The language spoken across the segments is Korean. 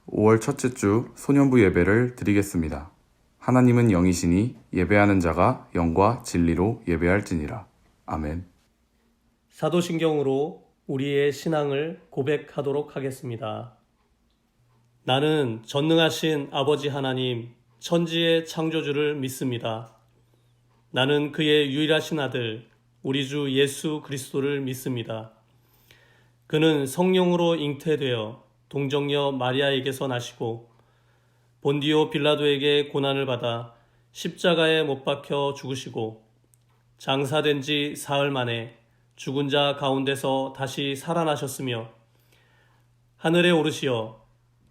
5월 첫째 주 소년부 예배를 드리겠습니다. 하나님은 영이시니 예배하는 자가 영과 진리로 예배할지니라. 아멘. 사도신경으로 우리의 신앙을 고백하도록 하겠습니다. 나는 전능하신 아버지 하나님, 천지의 창조주를 믿습니다. 나는 그의 유일하신 아들, 우리 주 예수 그리스도를 믿습니다. 그는 성령으로 잉태되어 동정녀 마리아에게서 나시고 본디오 빌라도에게 고난을 받아 십자가에 못 박혀 죽으시고 장사된 지 사흘 만에 죽은 자 가운데서 다시 살아나셨으며 하늘에 오르시어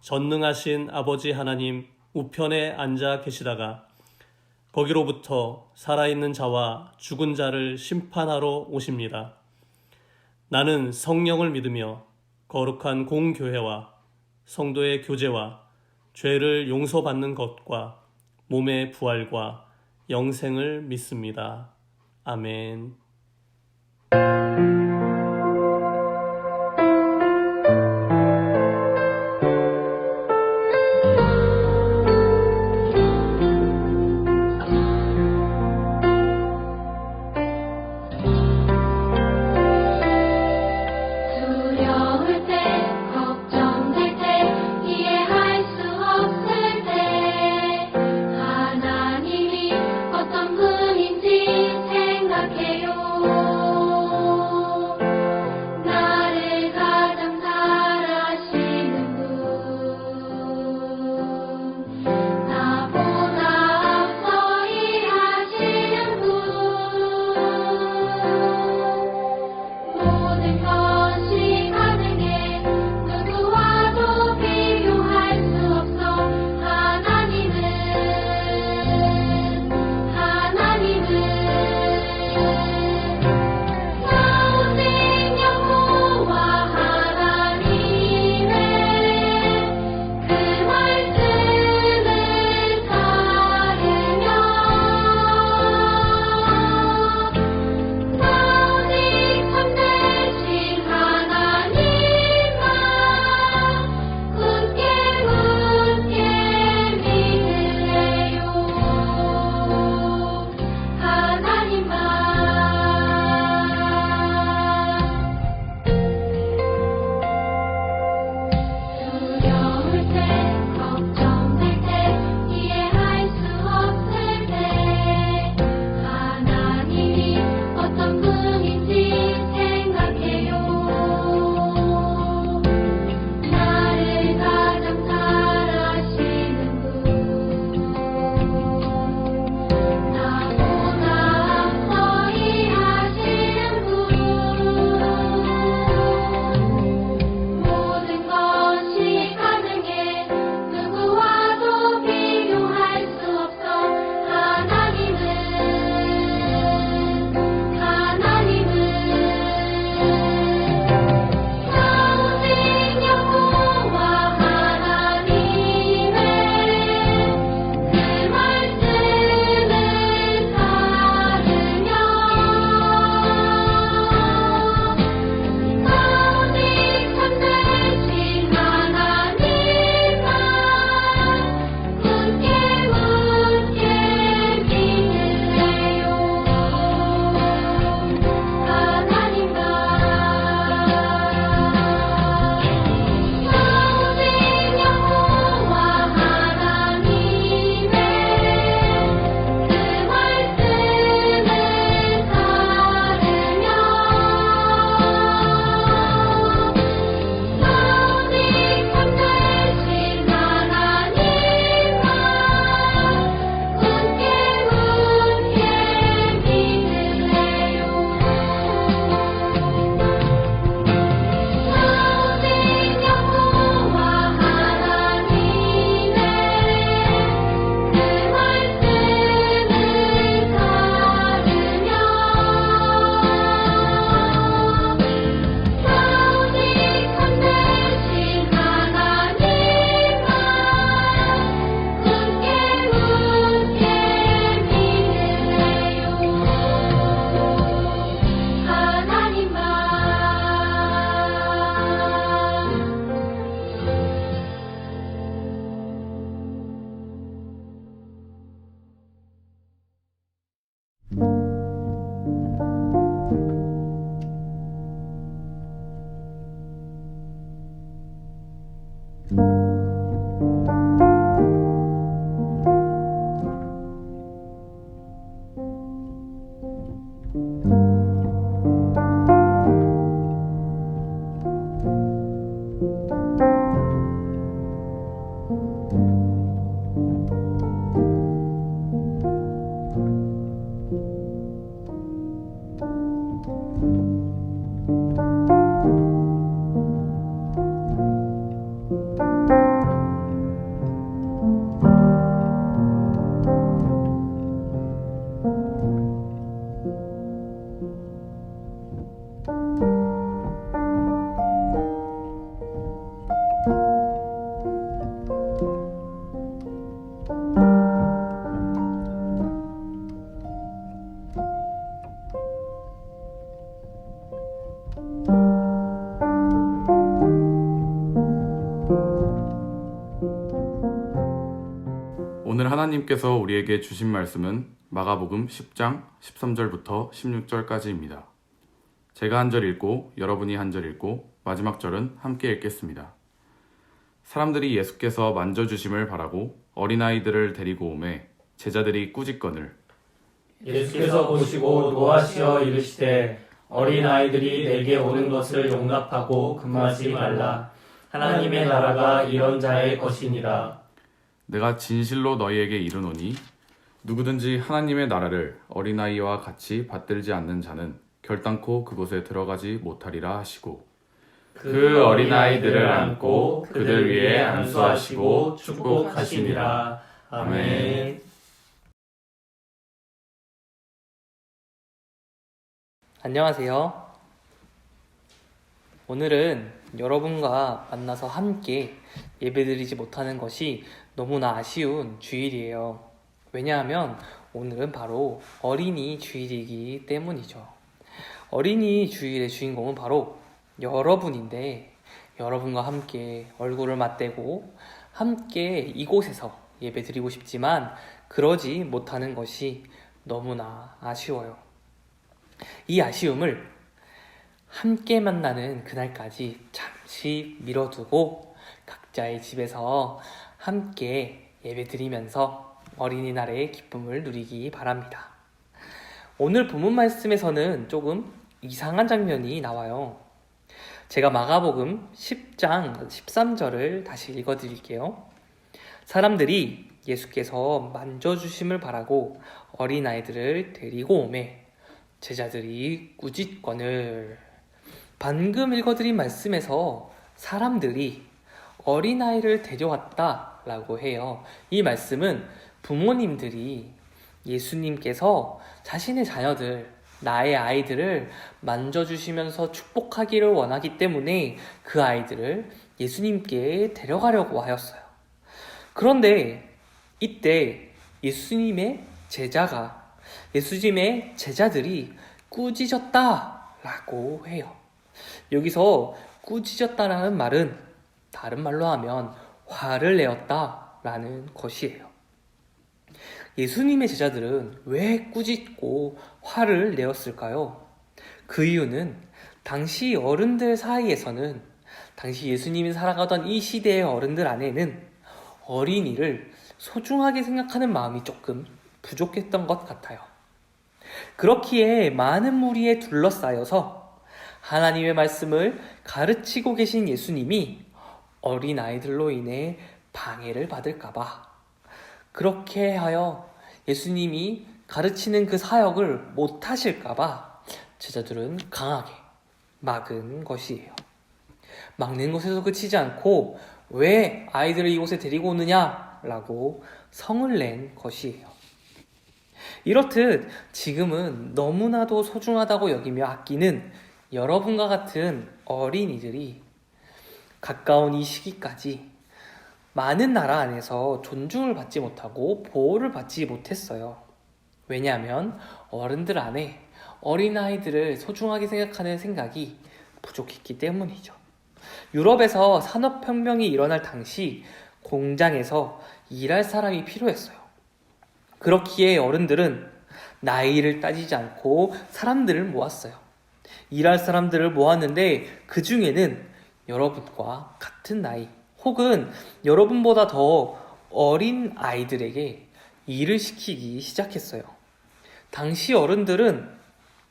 전능하신 아버지 하나님 우편에 앉아 계시다가 거기로부터 살아있는 자와 죽은 자를 심판하러 오십니다. 나는 성령을 믿으며 거룩한 공교회와 성도의 교제와 죄를 용서받는 것과 몸의 부활과 영생을 믿습니다. 아멘. 두려울 때, 걱정될 때, 이해할 수 없을 때, 하나님이 어떤 분인지 생각해요. 하나님께서 우리에게 주신 말씀은 마가복음 10장 13절부터 16절까지입니다. 제가 한 절 읽고 여러분이 한 절 읽고 마지막 절은 함께 읽겠습니다. 사람들이 예수께서 만져주심을 바라고 어린아이들을 데리고 오매 제자들이 꾸짖거늘 예수께서 보시고 노하시어 이르시되 어린아이들이 내게 오는 것을 용납하고 금하지 말라. 하나님의 나라가 이런 자의 것이니라. 내가 진실로 너희에게 이르노니 누구든지 하나님의 나라를 어린아이와 같이 받들지 않는 자는 결단코 그곳에 들어가지 못하리라 하시고 그 어린아이들을 안고 그들 위에 안수하시고 축복하시니라. 아멘. 안녕하세요. 오늘은 여러분과 만나서 함께 예배드리지 못하는 것이 너무나 아쉬운 주일이에요. 왜냐하면 오늘은 바로 어린이 주일이기 때문이죠. 어린이 주일의 주인공은 바로 여러분인데 여러분과 함께 얼굴을 맞대고 함께 이곳에서 예배드리고 싶지만 그러지 못하는 것이 너무나 아쉬워요. 이 아쉬움을 함께 만나는 그날까지 잠시 미뤄두고 각자의 집에서 함께 예배드리면서 어린이날의 기쁨을 누리기 바랍니다. 오늘 본문 말씀에서는 조금 이상한 장면이 나와요. 제가 마가복음 10장 13절을 다시 읽어드릴게요. 사람들이 예수께서 만져주심을 바라고 어린아이들을 데리고 오매 제자들이 꾸짖거늘. 방금 읽어드린 말씀에서 사람들이 어린아이를 데려왔다라고 해요. 이 말씀은 부모님들이 예수님께서 자신의 자녀들, 나의 아이들을 만져주시면서 축복하기를 원하기 때문에 그 아이들을 예수님께 데려가려고 하였어요. 그런데 이때 예수님의 제자들이 꾸짖었다라고 해요. 여기서 꾸짖었다라는 말은 다른 말로 하면 화를 내었다라는 것이에요. 예수님의 제자들은 왜 꾸짖고 화를 내었을까요? 그 이유는 당시 어른들 사이에서는 당시 예수님이 살아가던 이 시대의 어른들 안에는 어린이를 소중하게 생각하는 마음이 조금 부족했던 것 같아요. 그렇기에 많은 무리에 둘러싸여서 하나님의 말씀을 가르치고 계신 예수님이 어린아이들로 인해 방해를 받을까봐 그렇게 하여 예수님이 가르치는 그 사역을 못하실까봐 제자들은 강하게 막은 것이에요. 막는 것에서 그치지 않고 왜 아이들을 이곳에 데리고 오느냐라고 성을 낸 것이에요. 이렇듯 지금은 너무나도 소중하다고 여기며 아끼는 여러분과 같은 어린이들이 가까운 이 시기까지 많은 나라 안에서 존중을 받지 못하고 보호를 받지 못했어요. 왜냐하면 어른들 안에 어린아이들을 소중하게 생각하는 생각이 부족했기 때문이죠. 유럽에서 산업혁명이 일어날 당시 공장에서 일할 사람이 필요했어요. 그렇기에 어른들은 나이를 따지지 않고 사람들을 모았어요. 일할 사람들을 모았는데 그 중에는 여러분과 같은 나이 혹은 여러분보다 더 어린 아이들에게 일을 시키기 시작했어요. 당시 어른들은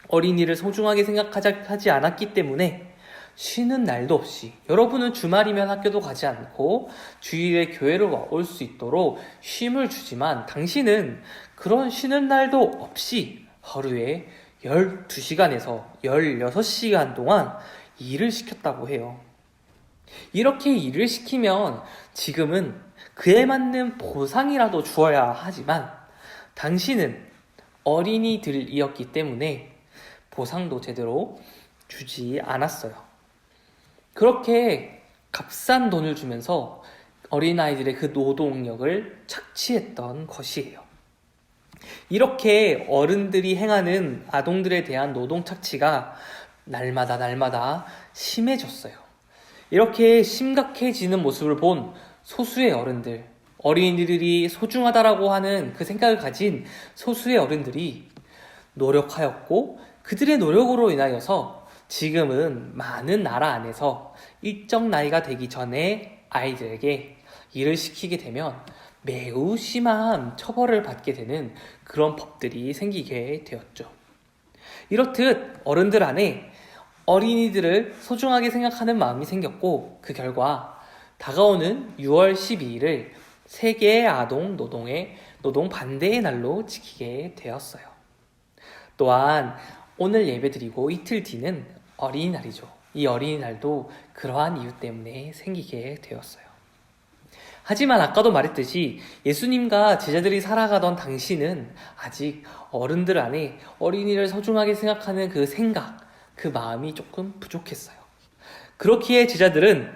어린이를 소중하게 생각하지 않았기 때문에 쉬는 날도 없이 여러분은 주말이면 학교도 가지 않고 주일에 교회를 올 수 있도록 쉼을 주지만 당신은 그런 쉬는 날도 없이 하루에 12시간에서 16시간 동안 일을 시켰다고 해요. 이렇게 일을 시키면 지금은 그에 맞는 보상이라도 주어야 하지만 당신은 어린이들이었기 때문에 보상도 제대로 주지 않았어요. 그렇게 값싼 돈을 주면서 어린아이들의 그 노동력을 착취했던 것이에요. 이렇게 어른들이 행하는 아동들에 대한 노동 착취가 날마다 심해졌어요. 이렇게 심각해지는 모습을 본 소수의 어린이들이 소중하다라고 하는 그 생각을 가진 소수의 어른들이 노력하였고, 그들의 노력으로 인하여서 지금은 많은 나라 안에서 일정 나이가 되기 전에 아이들에게 일을 시키게 되면 매우 심한 처벌을 받게 되는 그런 법들이 생기게 되었죠. 이렇듯 어른들 안에 어린이들을 소중하게 생각하는 마음이 생겼고, 그 결과 다가오는 6월 12일을 세계 아동 노동 반대의 날로 지키게 되었어요. 또한 오늘 예배드리고 이틀 뒤는 어린이날이죠. 이 어린이날도 그러한 이유 때문에 생기게 되었어요. 하지만 아까도 말했듯이 예수님과 제자들이 살아가던 당시는 아직 어른들 안에 어린이를 소중하게 생각하는 그 생각, 그 마음이 조금 부족했어요. 그렇기에 제자들은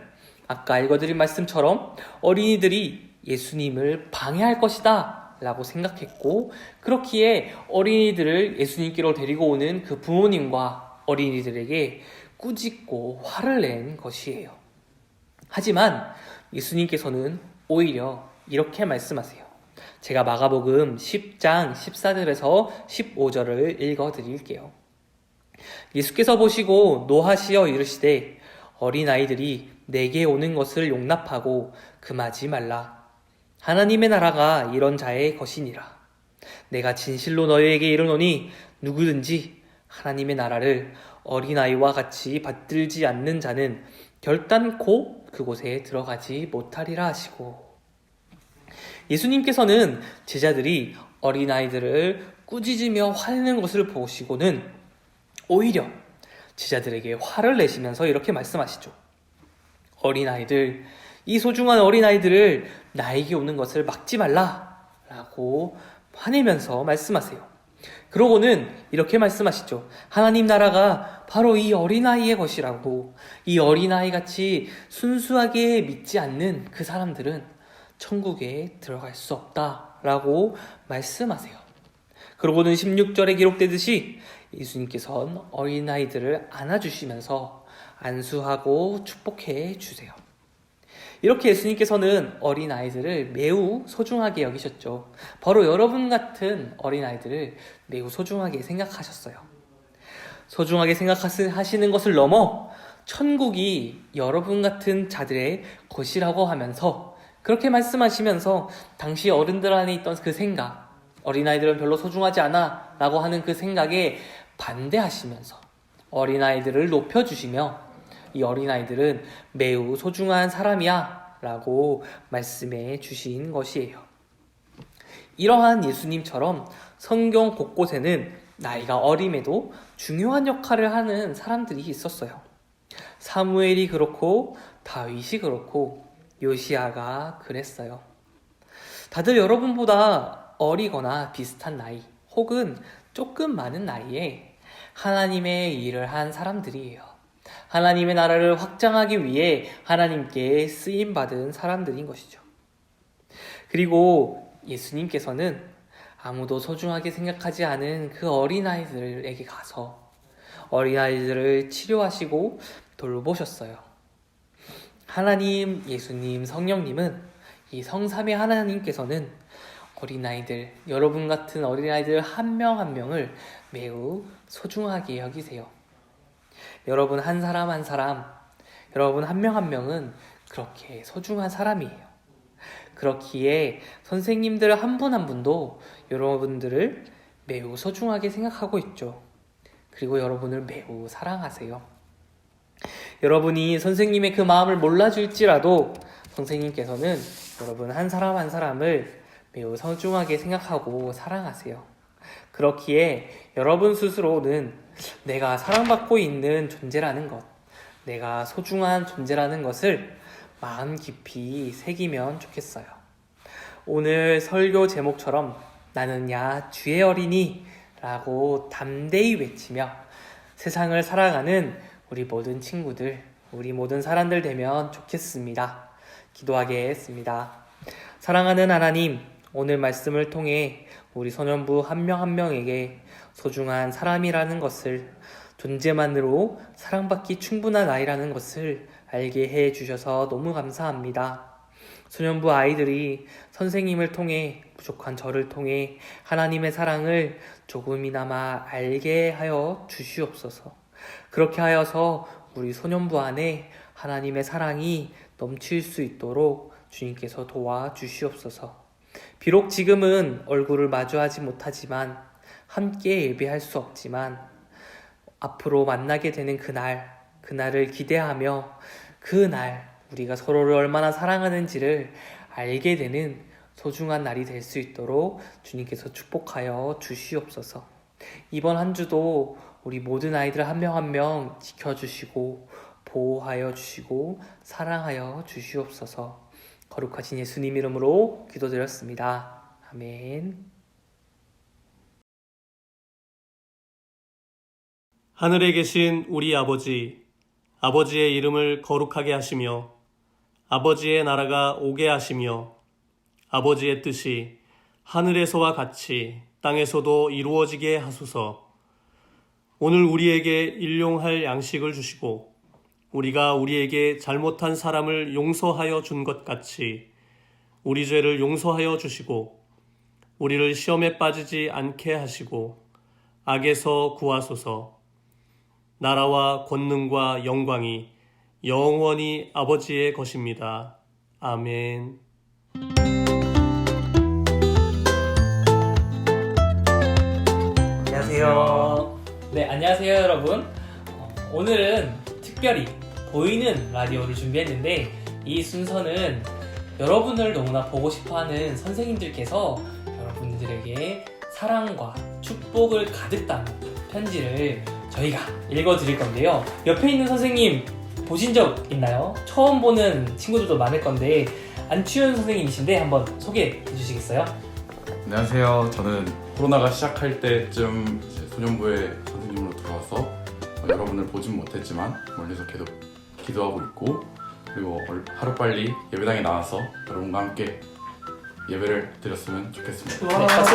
아까 읽어드린 말씀처럼 어린이들이 예수님을 방해할 것이다 라고 생각했고, 그렇기에 어린이들을 예수님께로 데리고 오는 그 부모님과 어린이들에게 꾸짖고 화를 낸 것이에요. 하지만 예수님께서는 오히려 이렇게 말씀하세요. 제가 마가복음 10장 14절에서 15절을 읽어드릴게요. 예수께서 보시고 노하시어 이르시되 어린아이들이 내게 오는 것을 용납하고 금하지 말라. 하나님의 나라가 이런 자의 것이니라. 내가 진실로 너희에게 이르노니 누구든지 하나님의 나라를 어린아이와 같이 받들지 않는 자는 결단코 그곳에 들어가지 못하리라 하시고, 예수님께서는 제자들이 어린아이들을 꾸짖으며 화내는 것을 보시고는 오히려 제자들에게 화를 내시면서 이렇게 말씀하시죠. 어린아이들, 이 소중한 어린아이들을 나에게 오는 것을 막지 말라 라고 화내면서 말씀하세요. 그러고는 이렇게 말씀하시죠. 하나님 나라가 바로 이 어린아이의 것이라고, 이 어린아이같이 순수하게 믿지 않는 그 사람들은 천국에 들어갈 수 없다라고 말씀하세요. 그러고는 16절에 기록되듯이 예수님께서는 어린아이들을 안아주시면서 안수하고 축복해 주세요. 이렇게 예수님께서는 어린아이들을 매우 소중하게 여기셨죠. 바로 여러분 같은 어린아이들을 매우 소중하게 생각하셨어요. 소중하게 생각하시는 것을 넘어 천국이 여러분 같은 자들의 것이라고 하면서, 그렇게 말씀하시면서 당시 어른들 안에 있던 그 생각, 어린아이들은 별로 소중하지 않아 라고 하는 그 생각에 반대하시면서 어린아이들을 높여주시며, 이 어린아이들은 매우 소중한 사람이야 라고 말씀해 주신 것이에요. 이러한 예수님처럼 성경 곳곳에는 나이가 어림에도 중요한 역할을 하는 사람들이 있었어요. 사무엘이 그렇고 다윗이 그렇고 요시야가 그랬어요. 다들 여러분보다 어리거나 비슷한 나이, 혹은 조금 많은 나이에 하나님의 일을 한 사람들이에요. 하나님의 나라를 확장하기 위해 하나님께 쓰임받은 사람들인 것이죠. 그리고 예수님께서는 아무도 소중하게 생각하지 않은 그 어린아이들에게 가서 어린아이들을 치료하시고 돌보셨어요. 하나님, 예수님, 성령님은, 이 성삼위 하나님께서는 어린아이들, 여러분 같은 어린아이들 한 명 한 명을 매우 소중하게 여기세요. 여러분 한 사람 한 사람, 여러분 한 명 한 명은 그렇게 소중한 사람이에요. 그렇기에 선생님들 한 분 한 분도 여러분들을 매우 소중하게 생각하고 있죠. 그리고 여러분을 매우 사랑하세요. 여러분이 선생님의 그 마음을 몰라줄지라도 선생님께서는 여러분 한 사람 한 사람을 매우 소중하게 생각하고 사랑하세요. 그렇기에 여러분 스스로는 내가 사랑받고 있는 존재라는 것, 내가 소중한 존재라는 것을 마음 깊이 새기면 좋겠어요. 오늘 설교 제목처럼 나는 야 주의 어린이 라고 담대히 외치며 세상을 살아가는 우리 모든 친구들, 우리 모든 사람들 되면 좋겠습니다. 기도하겠습니다. 사랑하는 하나님, 오늘 말씀을 통해 우리 소년부 한 명 한 명에게 소중한 사람이라는 것을, 존재만으로 사랑받기 충분한 아이라는 것을 알게 해 주셔서 너무 감사합니다. 소년부 아이들이 선생님을 통해 부족한 저를 통해 하나님의 사랑을 조금이나마 알게 하여 주시옵소서. 그렇게 하여서 우리 소년부 안에 하나님의 사랑이 넘칠 수 있도록 주님께서 도와주시옵소서. 비록 지금은 얼굴을 마주하지 못하지만 함께 예배할 수 없지만 앞으로 만나게 되는 그날을 기대하며 그날 우리가 서로를 얼마나 사랑하는지를 알게 되는 소중한 날이 될 수 있도록 주님께서 축복하여 주시옵소서. 이번 한 주도 우리 모든 아이들 한 명 한 명 지켜주시고 보호하여 주시고 사랑하여 주시옵소서. 거룩하신 예수님 이름으로 기도드렸습니다. 아멘. 하늘에 계신 우리 아버지, 아버지의 이름을 거룩하게 하시며 아버지의 나라가 오게 하시며 아버지의 뜻이 하늘에서와 같이 땅에서도 이루어지게 하소서. 오늘 우리에게 일용할 양식을 주시고 우리가 우리에게 잘못한 사람을 용서하여 준 것 같이 우리 죄를 용서하여 주시고 우리를 시험에 빠지지 않게 하시고 악에서 구하소서. 나라와 권능과 영광이 영원히 아버지의 것입니다. 아멘. 안녕하세요. 네, 안녕하세요 여러분. 오늘은 특별히 보이는 라디오를 준비했는데 이 순서는 여러분을 너무나 보고 싶어하는 선생님들께서 여러분들에게 사랑과 축복을 가득 담은 편지를 저희가 읽어드릴 건데요. 옆에 있는 선생님 보신 적 있나요? 처음 보는 친구들도 많을 건데 안치훈 선생님이신데 한번 소개해 주시겠어요? 안녕하세요. 저는 코로나가 시작할 때쯤 이제 소년부의 선생님으로 들어와서 여러분을 보진 못했지만 멀리서 계속 기도하고 있고 그리고 하루빨리 예배당에 나와서 여러분과 함께 예배를 드렸으면 좋겠습니다. 네, 박수!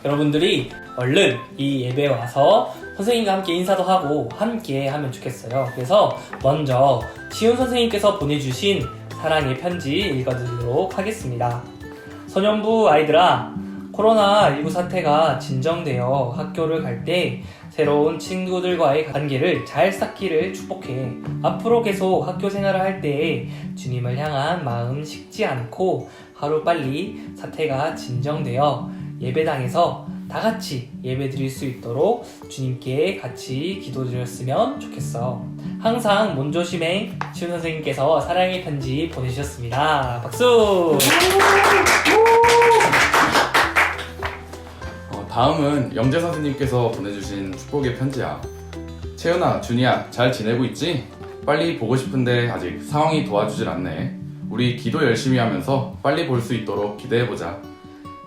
여러분들이 얼른 이 예배에 와서 선생님과 함께 인사도 하고 함께 하면 좋겠어요. 그래서 먼저 치훈 선생님께서 보내주신 사랑의 편지 읽어드리도록 하겠습니다. 소년부 아이들아, 코로나19 사태가 진정되어 학교를 갈 때 새로운 친구들과의 관계를 잘 쌓기를 축복해. 앞으로 계속 학교 생활을 할 때에 주님을 향한 마음 식지 않고 하루빨리 사태가 진정되어 예배당에서 다 같이 예배 드릴 수 있도록 주님께 같이 기도드렸으면 좋겠어. 항상 몸조심행 치훈 선생님께서 사랑의 편지 보내주셨습니다. 박수! 다음은 영재 선생님께서 보내주신 축복의 편지야. 채연아, 준이야, 잘 지내고 있지? 빨리 보고 싶은데 아직 상황이 도와주질 않네. 우리 기도 열심히 하면서 빨리 볼 수 있도록 기대해보자.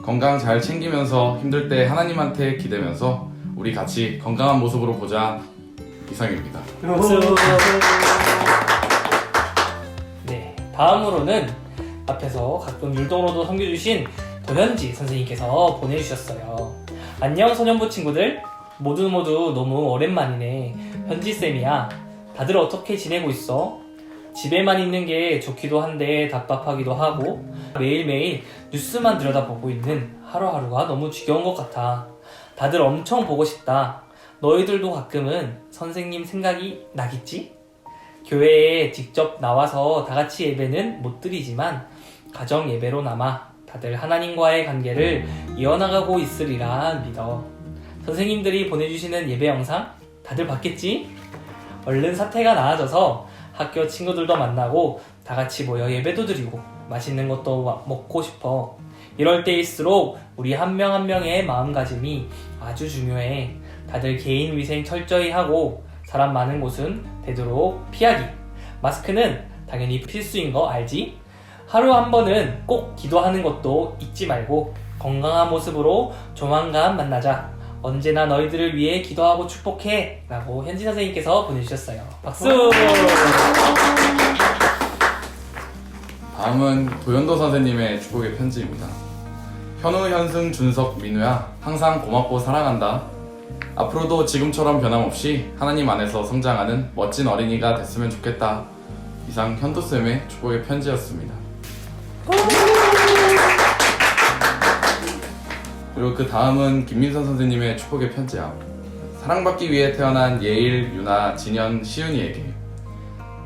건강 잘 챙기면서 힘들 때 하나님한테 기대면서 우리 같이 건강한 모습으로 보자. 이상입니다. 박수! 네, 다음으로는 앞에서 가끔 율동으로도 섬겨주신 도현지 선생님께서 보내주셨어요. 안녕 소년부 친구들, 모두 너무 오랜만이네. 현지쌤이야. 다들 어떻게 지내고 있어? 집에만 있는 게 좋기도 한데 답답하기도 하고 매일매일 뉴스만 들여다보고 있는 하루하루가 너무 지겨운 것 같아. 다들 엄청 보고 싶다. 너희들도 가끔은 선생님 생각이 나겠지? 교회에 직접 나와서 다 같이 예배는 못 드리지만 가정 예배로나마 다들 하나님과의 관계를 이어나가고 있으리라 믿어. 선생님들이 보내주시는 예배 영상 다들 봤겠지? 얼른 사태가 나아져서 학교 친구들도 만나고 다 같이 모여 예배도 드리고 맛있는 것도 먹고 싶어. 이럴 때일수록 우리 한 명 한 명의 마음가짐이 아주 중요해. 다들 개인 위생 철저히 하고 사람 많은 곳은 되도록 피하기. 마스크는 당연히 필수인 거 알지? 하루 한 번은 꼭 기도하는 것도 잊지 말고 건강한 모습으로 조만간 만나자. 언제나 너희들을 위해 기도하고 축복해. 라고 현지 선생님께서 보내주셨어요. 박수! 다음은 도현도 선생님의 축복의 편지입니다. 현우, 현승, 준석, 민우야, 항상 고맙고 사랑한다. 앞으로도 지금처럼 변함없이 하나님 안에서 성장하는 멋진 어린이가 됐으면 좋겠다. 이상 현도쌤의 축복의 편지였습니다. 그리고 그 다음은 김민선 선생님의 축복의 편지야. 사랑받기 위해 태어난 예일, 유나, 진현, 시윤이에게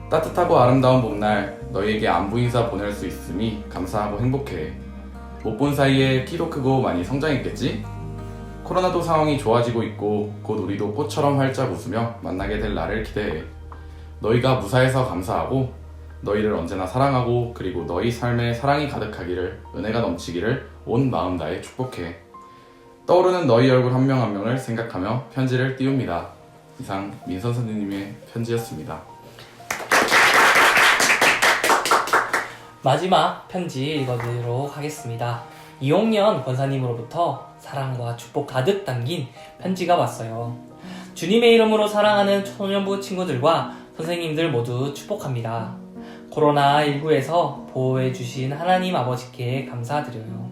따뜻하고 아름다운 봄날 너희에게 안부 인사 보낼 수 있음이 감사하고 행복해. 못 본 사이에 키도 크고 많이 성장했겠지? 코로나도 상황이 좋아지고 있고 곧 우리도 꽃처럼 활짝 웃으며 만나게 될 날을 기대해. 너희가 무사해서 감사하고 너희를 언제나 사랑하고 그리고 너희 삶에 사랑이 가득하기를, 은혜가 넘치기를 온 마음 다해 축복해. 떠오르는 너희 얼굴 한 명 한 명을 생각하며 편지를 띄웁니다. 이상 민선 선생님의 편지였습니다. 마지막 편지 읽어드리도록 하겠습니다. 이홍년 권사님으로부터 사랑과 축복 가득 담긴 편지가 왔어요. 주님의 이름으로 사랑하는 초년부 친구들과 선생님들 모두 축복합니다. 코로나19에서 보호해주신 하나님 아버지께 감사드려요.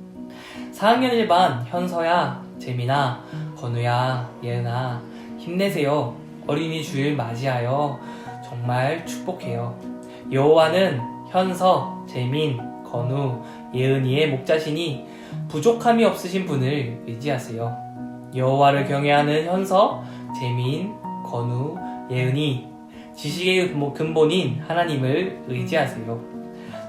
4학년 1반 현서야, 재민아, 건우야, 예은아 힘내세요. 어린이 주일 맞이하여 정말 축복해요. 여호와는 현서, 재민, 건우, 예은이의 목자시니 부족함이 없으신 분을 의지하세요. 여호와를 경외하는 현서, 재민, 건우, 예은이 지식의 근본인 하나님을 의지하세요.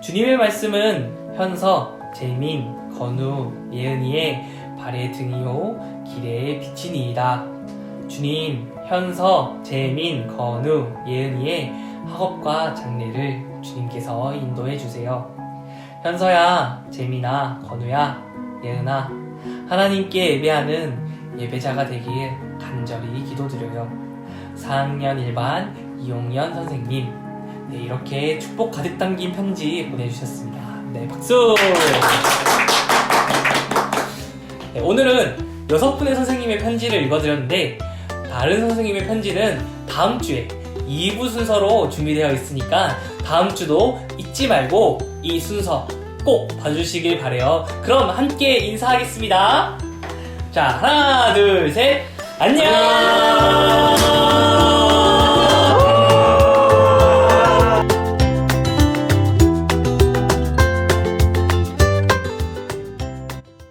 주님의 말씀은 현서, 재민, 건우, 예은이의 발의 등이요 길의 빛이니이다. 주님, 현서, 재민, 건우, 예은이의 학업과 장래를 주님께서 인도해 주세요. 현서야, 재민아, 건우야, 예은아, 하나님께 예배하는 예배자가 되길 간절히 기도드려요. 4학년 1반 이용연 선생님, 네, 이렇게 축복 가득 담긴 편지 보내주셨습니다. 네, 박수! 네, 오늘은 6분의 선생님의 편지를 읽어드렸는데 다른 선생님의 편지는 다음 주에 2부 순서로 준비되어 있으니까 다음 주도 잊지 말고 이 순서 꼭 봐주시길 바래요. 그럼 함께 인사하겠습니다. 자, 하나, 둘, 셋, 안녕!